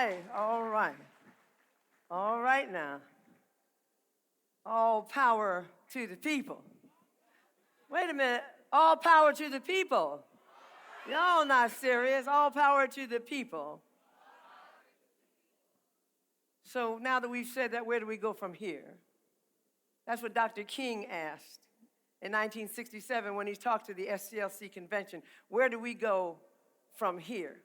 right, all right. All right now. All power to the people. Wait a minute. All power to the people. Y'all not serious. All power to the people. So now that we've said that, where do we go from here? That's what Dr. King asked in 1967 when he talked to the SCLC convention. Where do we go from here?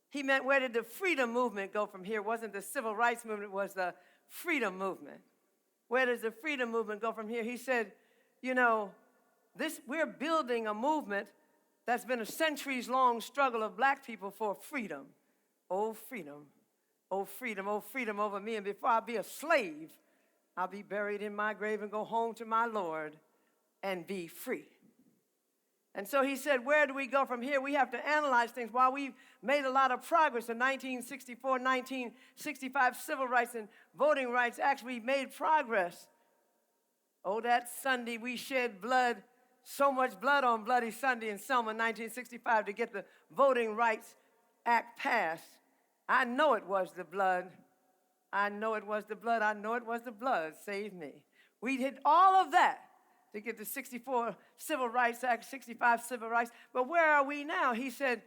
He meant, where did the freedom movement go from here? It wasn't the civil rights movement, it was the freedom movement. Where does the freedom movement go from here? He said, we're building a movement that's been a centuries-long struggle of black people for freedom. Oh, freedom. Oh, freedom. Oh, freedom over me. And before I be a slave, I'll be buried in my grave and go home to my Lord and be free. And so he said, where do we go from here? We have to analyze things. While we've made a lot of progress in 1964, 1965 civil rights and voting rights acts, we made progress. Oh, that Sunday we shed blood, so much blood on Bloody Sunday in Selma, 1965, to get the Voting Rights Act passed. I know it was the blood. I know it was the blood. I know it was the blood. Save me. We did all of that to get the 64 Civil Rights Act, 65 Civil Rights. But where are we now? He said,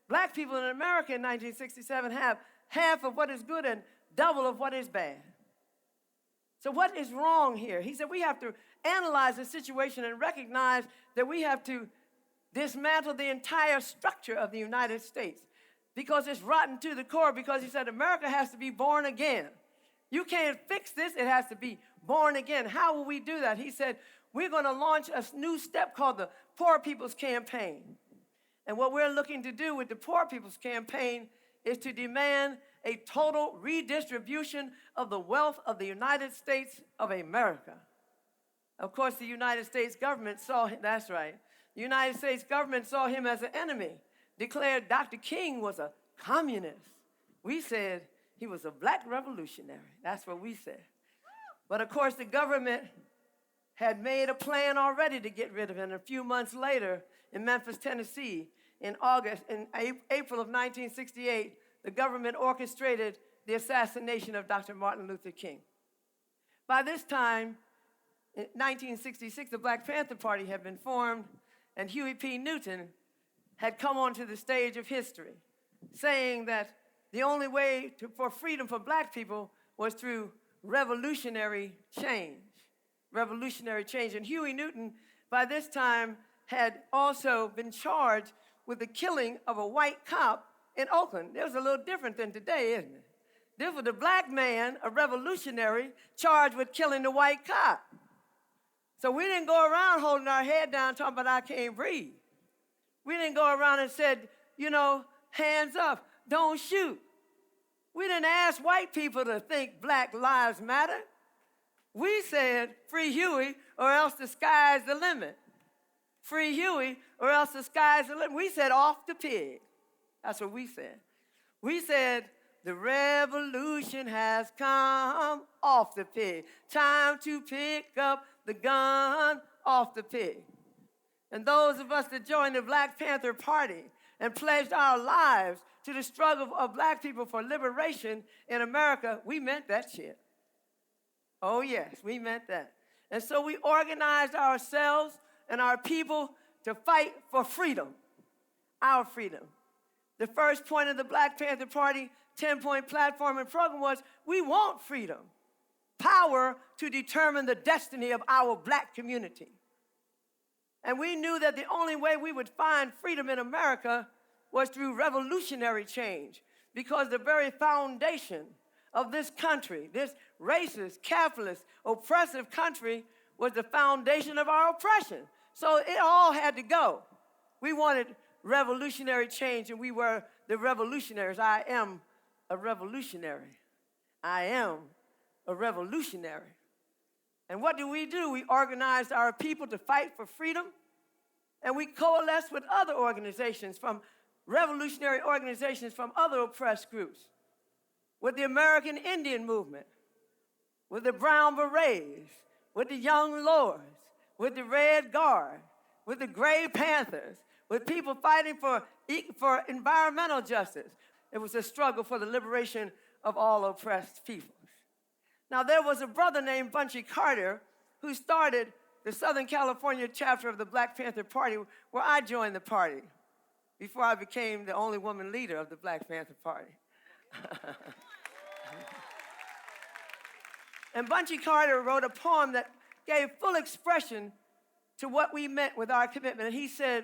black people in America in 1967 have half of what is good and double of what is bad. So what is wrong here? He said we have to analyze the situation and recognize that we have to dismantle the entire structure of the United States because it's rotten to the core, because he said America has to be born again. You can't fix this. It has to be born again. How will we do that? He said, we're going to launch a new step called the Poor People's Campaign. And what we're looking to do with the Poor People's Campaign is to demand a total redistribution of the wealth of the United States of America. Of course, the United States government saw him, that's right. The United States government saw him as an enemy, declared Dr. King was a communist. We said he was a black revolutionary. That's what we said. But of course, the government had made a plan already to get rid of him. And a few months later, in Memphis, Tennessee, in April of 1968, the government orchestrated the assassination of Dr. Martin Luther King. By this time, in 1966, the Black Panther Party had been formed, and Huey P. Newton had come onto the stage of history, saying that the only way for freedom for black people was through revolutionary change. Revolutionary change. And Huey Newton, by this time, had also been charged with the killing of a white cop in Oakland. It was a little different than today, isn't it? This was a black man, a revolutionary, charged with killing the white cop. So we didn't go around holding our head down talking about I can't breathe. We didn't go around and said, hands up, don't shoot. We didn't ask white people to think Black Lives Matter. We said, free Huey or else the sky's the limit. Free Huey or else the sky's the limit. We said, off the pig. That's what we said. We said, the revolution has come, off the pig. Time to pick up the gun, off the pig. And those of us that joined the Black Panther Party and pledged our lives to the struggle of black people for liberation in America, we meant that shit. Oh, yes, we meant that. And so we organized ourselves and our people to fight for freedom, our freedom. The first point of the Black Panther Party 10-point platform and program was, we want freedom, power to determine the destiny of our black community. And we knew that the only way we would find freedom in America was through revolutionary change, because the very foundation of this country, this racist, capitalist, oppressive country, was the foundation of our oppression. So it all had to go. We wanted revolutionary change, and we were the revolutionaries. I am a revolutionary. I am a revolutionary. And what do? We organized our people to fight for freedom, and we coalesced with other organizations, from revolutionary organizations from other oppressed groups, with the American Indian movement, with the Brown Berets, with the Young Lords, with the Red Guard, with the Gray Panthers, with people fighting for environmental justice. It was a struggle for the liberation of all oppressed peoples. Now, there was a brother named Bunchy Carter who started the Southern California chapter of the Black Panther Party, where I joined the party before I became the only woman leader of the Black Panther Party. And Bunchy Carter wrote a poem that gave full expression to what we meant with our commitment. And he said,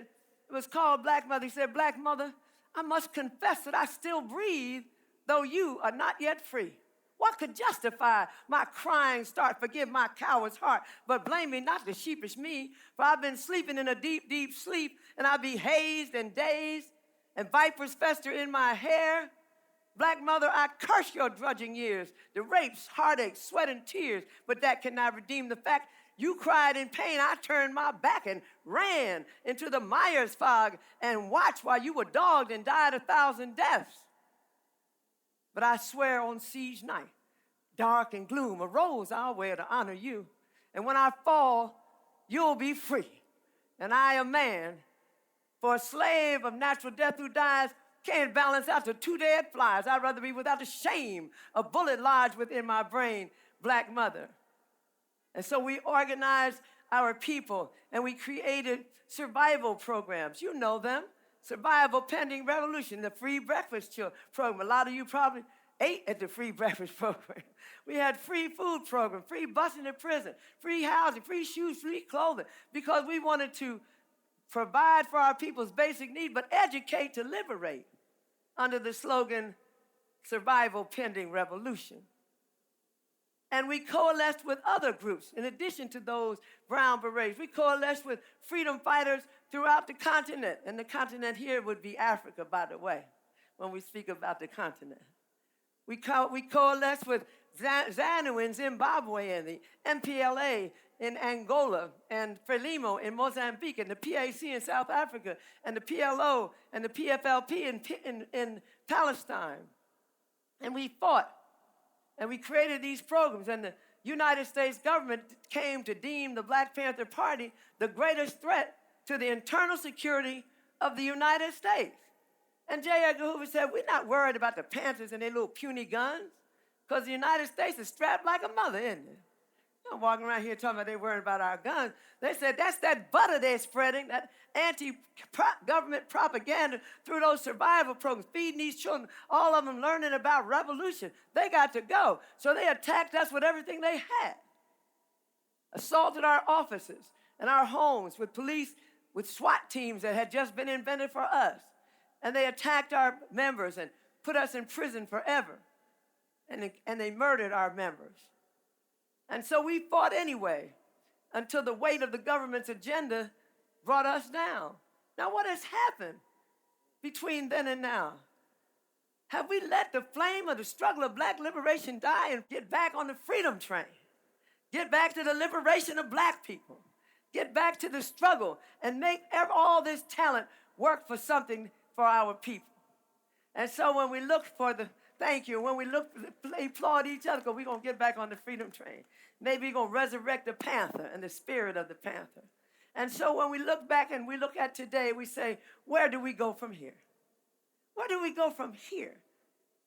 it was called Black Mother. He said, Black Mother, I must confess that I still breathe, though you are not yet free. What could justify my crying start? Forgive my coward's heart, but blame me not the sheepish me, for I've been sleeping in a deep, deep sleep, and I be hazed and dazed, and vipers fester in my hair. Black Mother, I curse your drudging years, the rapes, heartaches, sweat, and tears, but that cannot redeem the fact you cried in pain. I turned my back and ran into the Myers fog and watched while you were dogged and died 1,000 deaths. But I swear on siege night, dark and gloom, a rose I'll wear to honor you. And when I fall, you'll be free. And I, a man, for a slave of natural death who dies, can't balance out to 2 dead flies. I'd rather be without the shame, a bullet lodged within my brain, Black Mother. And so we organized our people, and we created survival programs. You know them. Survival Pending Revolution, the free breakfast program. A lot of you probably ate at the free breakfast program. We had free food program, free busing to prison, free housing, free shoes, free clothing, because we wanted to provide for our people's basic needs, but educate to liberate under the slogan, Survival Pending Revolution. And we coalesced with other groups, in addition to those brown berets. We coalesced with freedom fighters throughout the continent. And the continent here would be Africa, by the way, when we speak about the continent. We coalesced with ZANU in Zimbabwe and the MPLA in Angola and FRELIMO in Mozambique and the PAC in South Africa and the PLO and the PFLP in Palestine. And we fought. And we created these programs, and the United States government came to deem the Black Panther Party the greatest threat to the internal security of the United States. And J. Edgar Hoover said, we're not worried about the Panthers and their little puny guns, because the United States is strapped like a mother, isn't it? I'm walking around here talking about they're worried about our guns. They said that's that butter they're spreading, that anti-government propaganda through those survival programs, feeding these children, all of them learning about revolution. They got to go. So they attacked us with everything they had. Assaulted our offices and our homes with police, with SWAT teams that had just been invented for us. And they attacked our members and put us in prison forever. And they murdered our members. And so we fought anyway until the weight of the government's agenda brought us down. Now, what has happened between then and now? Have we let the flame of the struggle of black liberation die and get back on the freedom train? Get back to the liberation of black people. Get back to the struggle and make all this talent work for something for our people. And so when we look for the thank you. When we applaud each other, because we're going to get back on the freedom train. Maybe we're going to resurrect the Panther and the spirit of the Panther. And so when we look back and we look at today, we say, where do we go from here? Where do we go from here?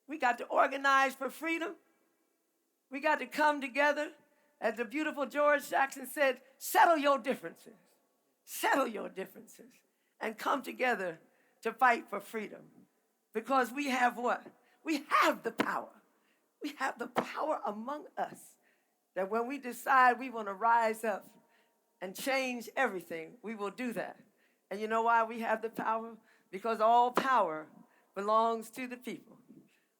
We got to organize for freedom. We got to come together. As the beautiful George Jackson said, settle your differences. Settle your differences. And come together to fight for freedom. Because we have what? We have the power. We have the power among us that when we decide we want to rise up and change everything, we will do that. And you know why we have the power? Because all power belongs to the people.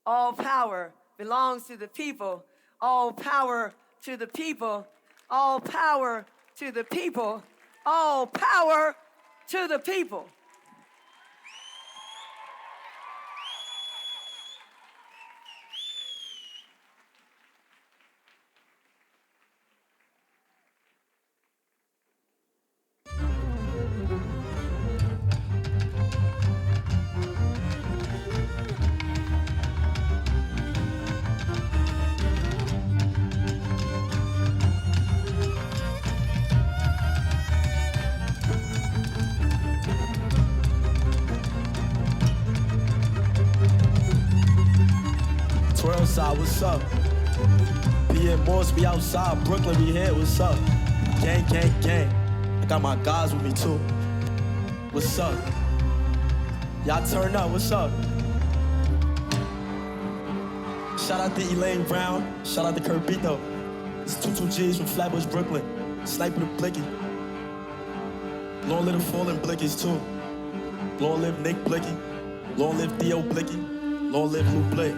All power belongs to the people. All power to the people. All power to the people. All power to the people. Twirl side, what's up? Pyer Morse, we outside. Brooklyn, we here, what's up? Gang, gang, gang. I got my guys with me too. What's up? Y'all turn up, what's up? Shout out to Elaine Brown, shout out to Curbito. It's 22Gs from Flatbush, Brooklyn. Sniper the Blicky. Long live the fallen Blickies too. Long live Nick Blicky. Long live Theo Blicky. Long live Lou Blick.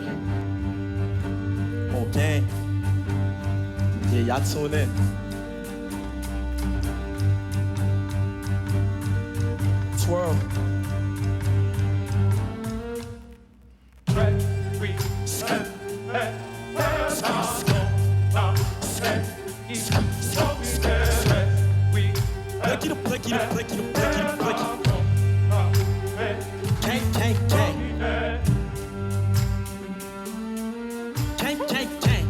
Oh, gang. Yeah, y'all tune in. Twirl. Blicky the blicky the blicky the blicky the blicky. Gang, gang, gang. Gang, gang, gang.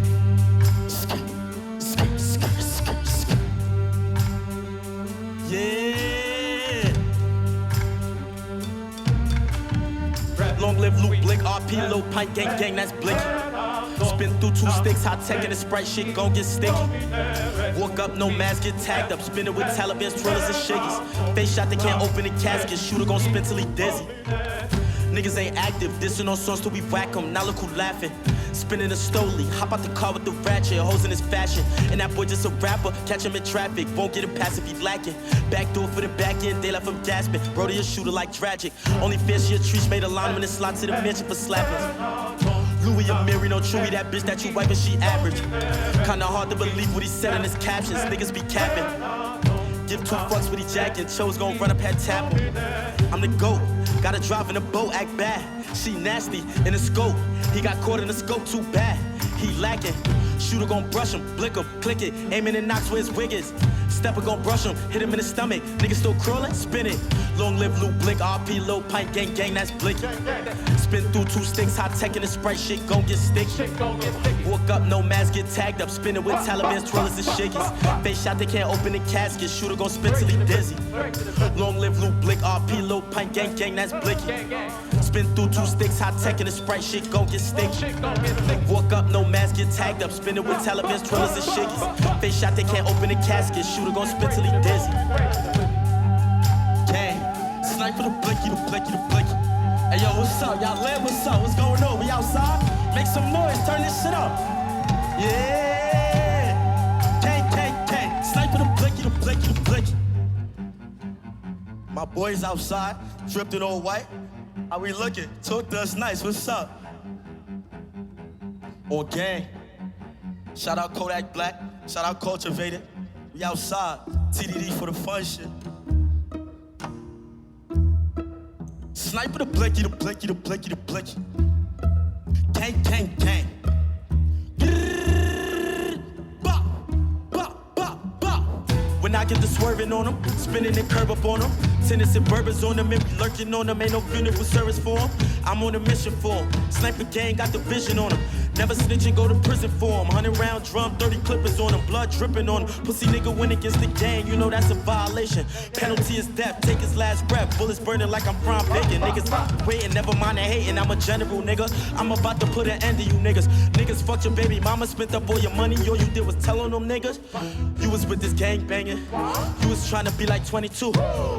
Yeah. Long live Luke Blick, RP, low pint, gang, gang, that's Blicky. Spin through 2 sticks, hot tech and the Sprite shit gon' get sticky. Walk up, no mask, get tagged up. Spinning with Taliban's twirlers and shakers. Face shot, they can't open the casket. Shooter gon' spin till he dizzy. Niggas ain't active, dissing on songs till we whack 'em. Now look who laughing. Spinning a stoley, hop out the car with the ratchet, hoes in his fashion. And that boy just a rapper, catch him in traffic, won't get a pass if he lacking. Back door for the back end, they left him gasping. Brody a shooter like tragic. Only fear she a treat, made a lineman and slot to the mansion for slapping. Louis and Mary, no Chewy, that bitch that you wiping, she average. Kinda hard to believe what he said in his captions, niggas be capping. Give 2 fucks with he jacking, Cho's gon' run up, had tap him. I'm the GOAT, gotta drive in a boat, act bad. She nasty, in the scope, he got caught in the scope too bad. He lacking, shooter gon' brush him, blick him, click it, aiming and knocks where his wig is. Stepper gon' brush him, hit him in the stomach, nigga still crawling, spin it. Long live Lou Blick, RP, low pint, gang, gang, that's Blicky. Spin through 2 sticks, hot tech and the Sprite shit gon' get sticky. Walk up, no mask, get tagged up, spinning with Taliban's twirlers and shakers. Face shot, they can't open the casket, shooter gon' spin till he dizzy. Long live Lou Blick, RP, low pint, gang, gang, that's Blicky. Spin through 2 sticks, hot tech and the Sprite shit gon' get sticky. Walk up, no mask, get tagged up, spinning with Taliban's twirlers and shakers. Face shot, they can't open the casket, shooter gon' spin till he dizzy. Gang, sniper the blicky, the blicky, the blicky. Hey yo, what's up? Y'all lit? What's up? What's going on? We outside? Make some noise, turn this shit up. Yeah. Gang, gang, gang. Sniper the blicky, the blicky, the blicky. My boys outside, dripped in all white. How we looking? Talk to us nice, what's up? On gang. Shout out Kodak Black, shout out Cultivated. We outside, TDD for the fun shit. Sniper the blicky, the blicky, the blicky, the blicky. Gang, gang, gang. Bop, bop, bop, bop. When I get the swerving on them, spinning the curb up on them. Tennis and bourbons on them, and we lurking on them. Ain't no funeral service for them. I'm on a mission for them. Sniper gang got the vision on them. Never snitch and go to prison for them. 100-round drum, 30 clippers on them. Blood dripping on them. Pussy nigga win against the gang, you know that's a violation. Penalty is death, take his last breath. Bullets burning like I'm prime bacon. Niggas waiting, never mind the hating. I'm a general nigga. I'm about to put an end to you niggas. Niggas fucked your baby mama, spent up all your money. All you did was tell on them niggas. You was with this gang banging. You was trying to be like 22.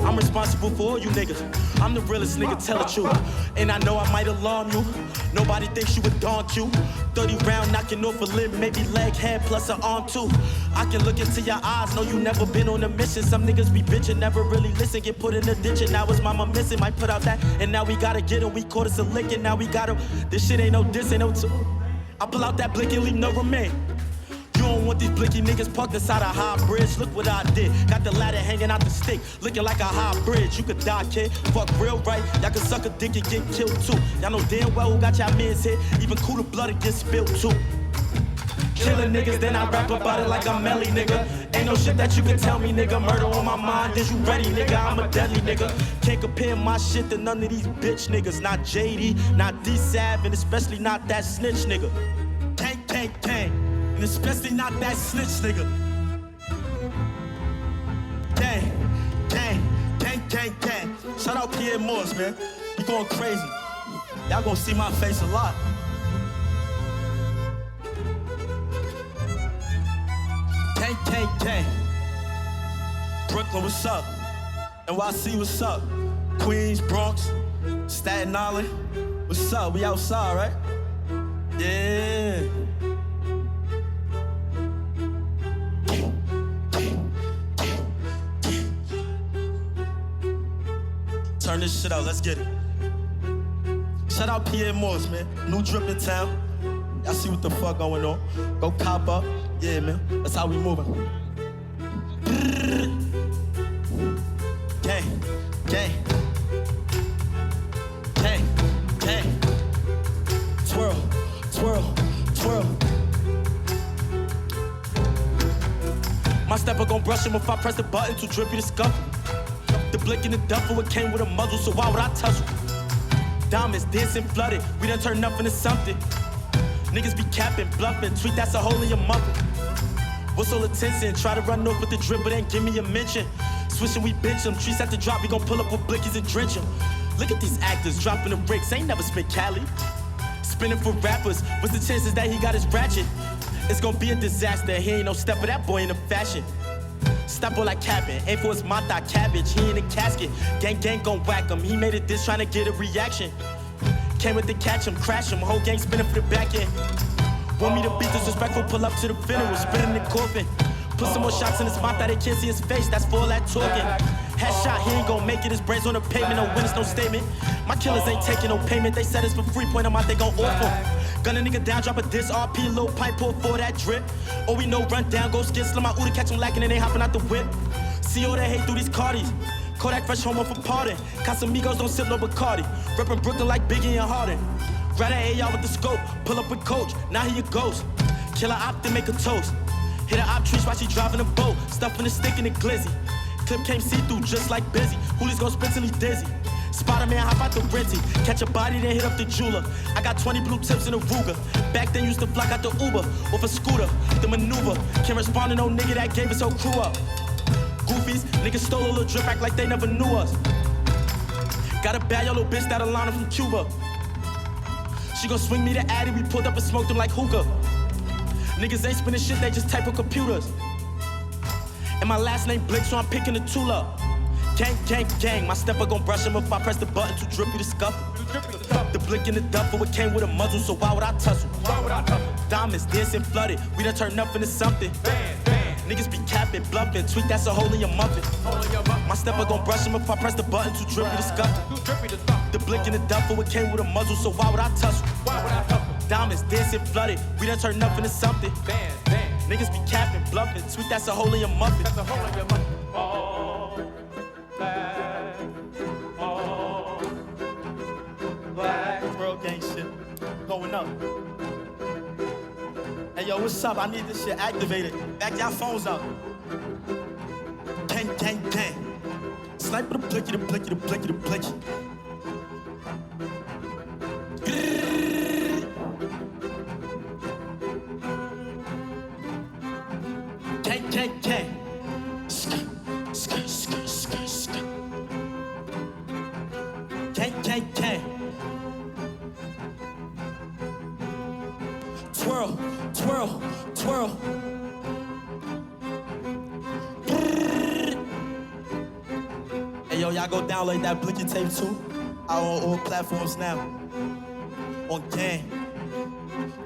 I'm responsible for all you niggas. I'm the realest nigga, tell the truth. And I know I might alarm you. Nobody thinks you would donk you. 30 round knocking off a limb, maybe leg, head, plus an arm too. I can look into your eyes, know you never been on a mission. Some niggas be bitching, never really listen, get put in the ditch and now his mama missing. Might put out that, and now we gotta get him. We caught us a lick and now we got him. This shit ain't no diss, ain't no I pull out that blick and leave no remain. You don't want these blicky niggas parked inside a high bridge. Look what I did. Got the ladder hanging out the stick, looking like a high bridge. You could die, kid. Fuck real right. Y'all can suck a dick and get killed too. Y'all know damn well who got y'all men's hit. Even cooler blood and get spilled too. Killing niggas, then I rap about it like I'm Melly, nigga. Ain't no shit that you can tell me, nigga. Murder on my mind, is you ready, nigga? I'm a deadly nigga. Can't compare my shit to none of these bitch niggas. Not JD, not D-Sav, and especially not that snitch nigga. Gang, gang, gang. And especially not that snitch nigga. Gang, gang, gang, gang, gang. Shout out Pyer Morse, man. You going crazy. Y'all gonna see my face a lot. Gang, gang, gang. Brooklyn, what's up? NYC, what's up? Queens, Bronx, Staten Island, what's up? We outside, right? Yeah. Turn this shit out, let's get it. Shout out Pyer Morse, man. New drip in town. Y'all see what the fuck going on. Go cop up. Yeah, man. That's how we moving. Gang, gang. Gang, gang. Twirl, twirl, twirl. My stepper gon' brush him if I press the button to drip you the scuffle. The blick in the duffel, it came with a muzzle, so why would I tussle? Diamonds dancing flooded, we done turned nothing to something. Niggas be capping, bluffing, tweet that's a hole in your muffin. What's all the tension? Try to run off with the drip, but ain't give me a mention. Switching, we bench them, trees at the drop, we gon' pull up with blickies and drench them. Look at these actors dropping the bricks, ain't never spent Cali. Spinning for rappers, what's the chances that he got his ratchet? It's gonna be a disaster, he ain't no step of that boy in the fashion. Stop all like capping, aim for his mata cabbage, he in a casket. Gang gang gon' whack him, he made it this trying to get a reaction. Came with the catch him, crash him, whole gang spinning for the back end. Want me to be disrespectful, pull up to the funeral, spit in the coffin. Put some more shots in his mouth that they can't see his face, that's for all that talking. Headshot, he ain't gon' make it, his brains on the pavement, no witness, no statement. My killers ain't taking no payment, they said it's for free, point them out, they gon' off him. Gun a nigga down, drop a diss, RP, little pipe, pull for that drip. All we know, run down, go skin, slim out, Uda, catch him lacking, and they hopping out the whip. See all that hate through these Cardis. Kodak fresh home off a pardon. Casamigos don't sip no Bacardi. Reppin' Brooklyn like Biggie and Harden. Grab that AR with the scope, pull up with Coach, now he a ghost. Kill a op, then make a toast. Hit a op trees while she driving a boat. Stuffing the stick in the glizzy. Clip came see-through just like busy. Hoolies gon' spin till he dizzy. Spider-Man hop out the renty. Catch a body, then hit up the jeweler. I got 20 blue tips in a Ruger. Back then used to fly out the Uber. Off a scooter, the maneuver. Can't respond to no nigga that gave his whole crew up. Goofies, niggas stole a little drip, act like they never knew us. Got a bad yellow bitch that Alana from Cuba. She gon' swing me the Addy, we pulled up and smoked them like hookah. Niggas ain't spinning shit, they just type on computers. And my last name Blake, so I'm picking the tool up. Gang, gang, gang, my stepper gon' brush him if I press the button to drip you the scuffle. The blick in the duffel, it came with a muzzle, so why would I tussle? Diamonds dancing flooded, we done turned nothing to something. Niggas be capping, bluffing, tweet that's a hole in your muffin. My stepper gon' brush him if I press the button to drip you the scuffle. The blick in the duffel, it came with a muzzle, so why would I tussle? Diamonds dancing flooded, we done turned nothing to something. Niggas be capping, bluffing, tweet that's a hole in your muffin. All black. World gang shit going up. Hey yo, what's up? I need this shit activated. Back y'all phones up. Gang, gang, gang. Sniper the blicky, the blicky, the blicky, the blicky. Gang, gang, gang. Gang, gang, gang. Twirl, twirl, twirl. Hey yo, y'all go download that Blicky tape too. Out on all platforms now. On gang.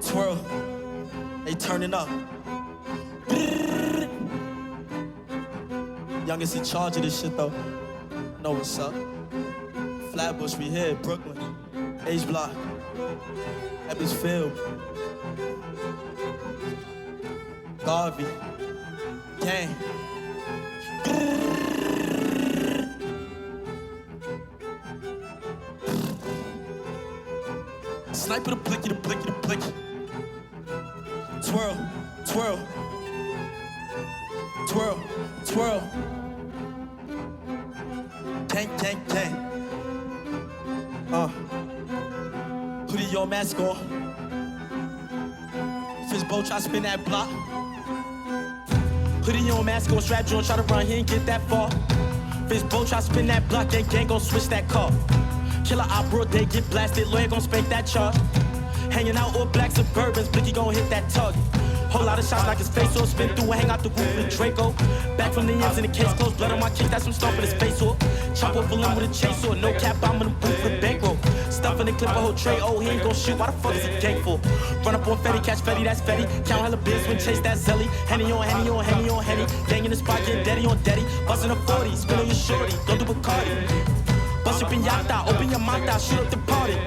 Twirl. They turning up. Youngest in charge of this shit though. Know what's up. Flatbush, we here, Brooklyn. H Block. Ebbsfield. Garvey. Gang. Sniper the blicky, the blicky, the blicky. Twirl, twirl. Twirl, twirl. Gang, gang, gang. Hoodie your mask on. Fishbowl try to spin that block. Hoodie your mask on, strap you on, try to run, he ain't get that far. Fishbowl try to spin that block, gang gang gon' switch that car. Killer op, bro, they get blasted, lawyer gon' spank that charge. Hanging out all black Suburbans, Blicky gon' hit that target. Whole lot of shots knock his face off, spin through and hang out the roof with Draco. Back from the ends in the case closed, blood on my kick, that's some stomp in his face off. Chop off a limb with a chainsaw, no cap, I'm in the booth with bankroll. Stuff in the clip, a whole tray, oh, he ain't gon' shoot, why the fuck is he gang for? Run up on Fetty, catch Fetty, that's Fetty. Count hella biz when chase that Zelly. Henny on Henny on Henny on Henny. Gang in the spot, getting daddy on daddy. Bustin' a 40, spin on your shorty, don't do Bacardi. Bust your pinata, open your mouth out, shoot up the party.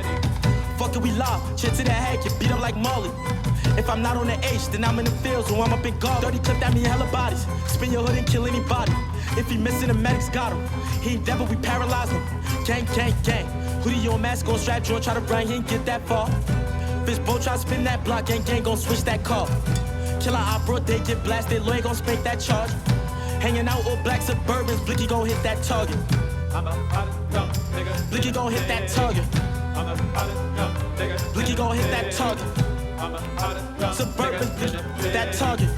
Fuck it, we live, chin to the head, get beat up like Molly. If I'm not on the H, then I'm in the fields, or I'm up in guard. 30 clip that me hella bodies, spin your hood and kill anybody. If he missing, the medics got him. He ain't devil, we paralyze him. Gang, gang, gang. Hoodie on mask, gon' strap joint, try to run, he ain't get that far. Fish boat, try to spin that block, gang, gang, gon' switch that car. Killer opera, they get blasted, lawyer gon' spank that charge. Hanging out all black Suburbans, Blicky gon' hit that target. I'm a hot young nigga. Blicky gon' hit that target. I'm a hot young nigga. Blicky gon' hit that target. I'm a hot young Suburban, nigga. hit that target.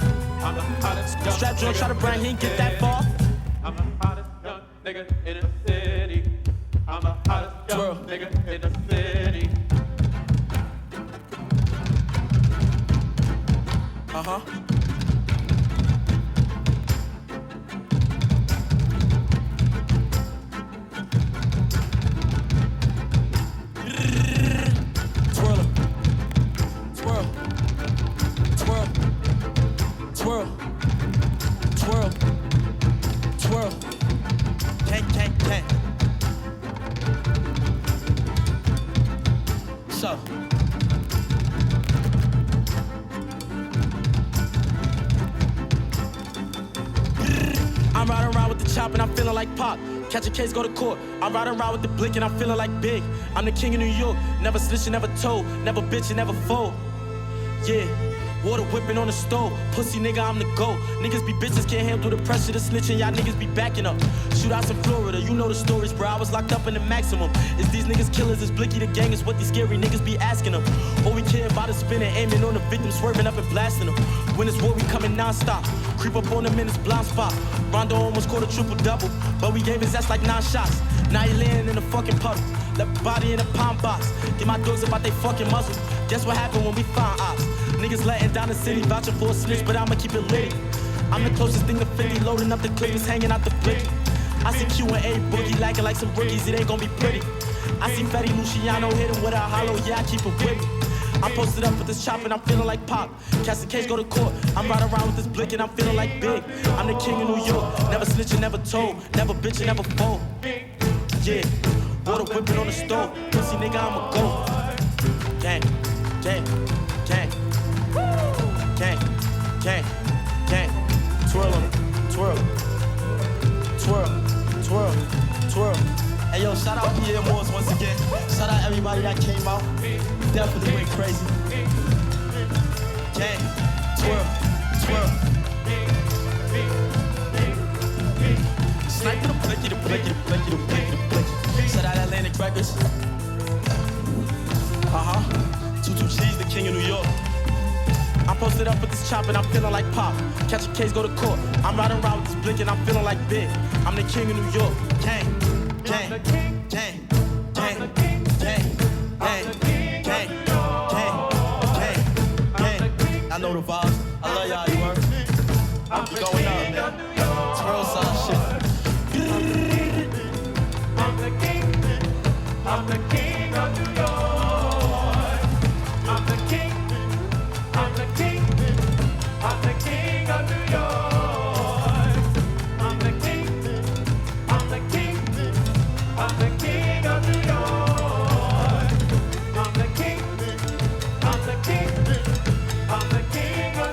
I'm a hot young Strap joint, try to bring, he ain't get that far. I'm a hot young nigga in the city. I'm a hot young Twirl. nigga in the city. Uh-huh. Twirl, twirl, twirl, twirl, twirl, twirl, gang, gang, gang. So. I'm riding around with the chop and I'm feeling like Pop. Catch a case, go to court. I'm riding around with the blick and I'm feeling like Big. I'm the king of New York. Never snitching, never told. Never bitching, never fold. Yeah. Water whipping on the stove. Pussy nigga, I'm the GOAT. Niggas be bitches, can't handle the pressure, the snitching. Y'all niggas be backing up. Shootouts in Florida, you know the stories, bro. I was locked up in the maximum. Is these niggas killers? Is Blicky the gang? Is what these scary niggas be asking them? All we care about is spinning, aiming on the victim, swerving up and blasting them. When it's war, we coming non-stop. Creep up on them in his blind spot. Rondo almost caught a triple-double, but we gave his ass like 9 shots. Now he laying in a fucking puddle. Left body in a palm box. Get my dogs about they fucking muzzle. Guess what happened when we find ops? Niggas letting down the city, vouching for a snitch, but I'ma keep it lit. I'm the closest thing to 50, loading up the clips, hanging out the blicky. I see Q and A boogie lagging like some rookies, it ain't gonna be pretty. I see Fetty Luciano hit him with a hollow, yeah, I keep it with me. I'm posted up with this chop and I'm feeling like Pop. Catch the case, go to court. I'm riding around with this blick and I'm feeling like Big. I'm the king of New York, never snitching, never told. Never bitching, never fold. Yeah, water whipping on the stove. Pussy nigga, I'ma go. Gang, gang, gang. Gang, gang, gang. Twirl 'em, twirl. Twirl, twirl, twirl. Hey yo, shout out Pyer once again. Shout out everybody that came out. Definitely went crazy. Gang, twirl, twirl. Snipe to the blicky, the blicky, the blicky, the blicky, the blicky. Shout out Atlantic Records. Uh-huh. 22 G's, the king of New York. I'm posted up with this chop and I'm feeling like Pop. Catch a case, go to court. I'm riding around with this blick and I'm feeling like Big. I'm the king of New York. Gang, gang, gang, gang, gang, gang, gang, gang, gang, gang. I know the vibes. I love y'all, you heard? We going up, man. It's real solid shit. I'm the king. I'm the king of New York. I'm the king. I'm the king. I'm the king of New York. I'm the king. I'm the king. I'm the king of New York. I'm the king. I'm the king. I'm the king of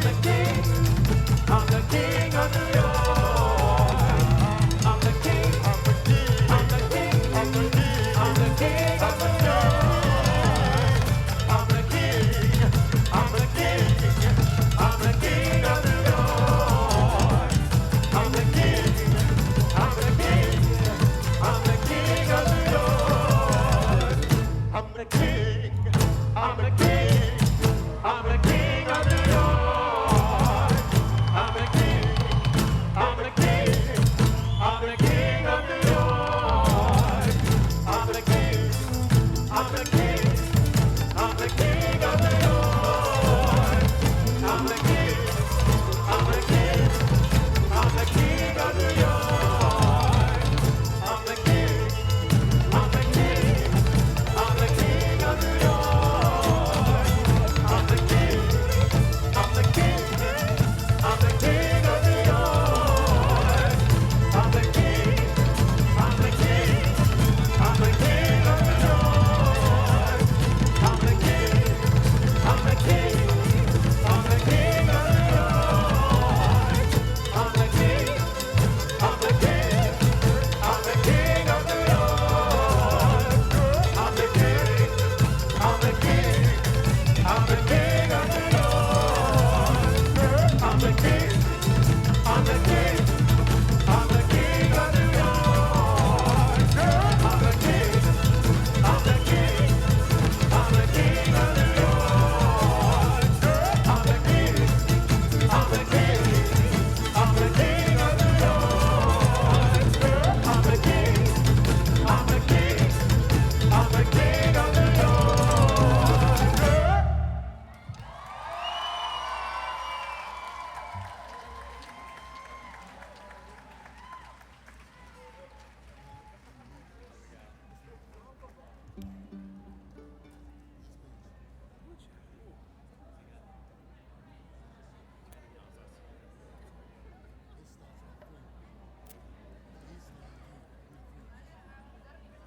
I'm the king of New York.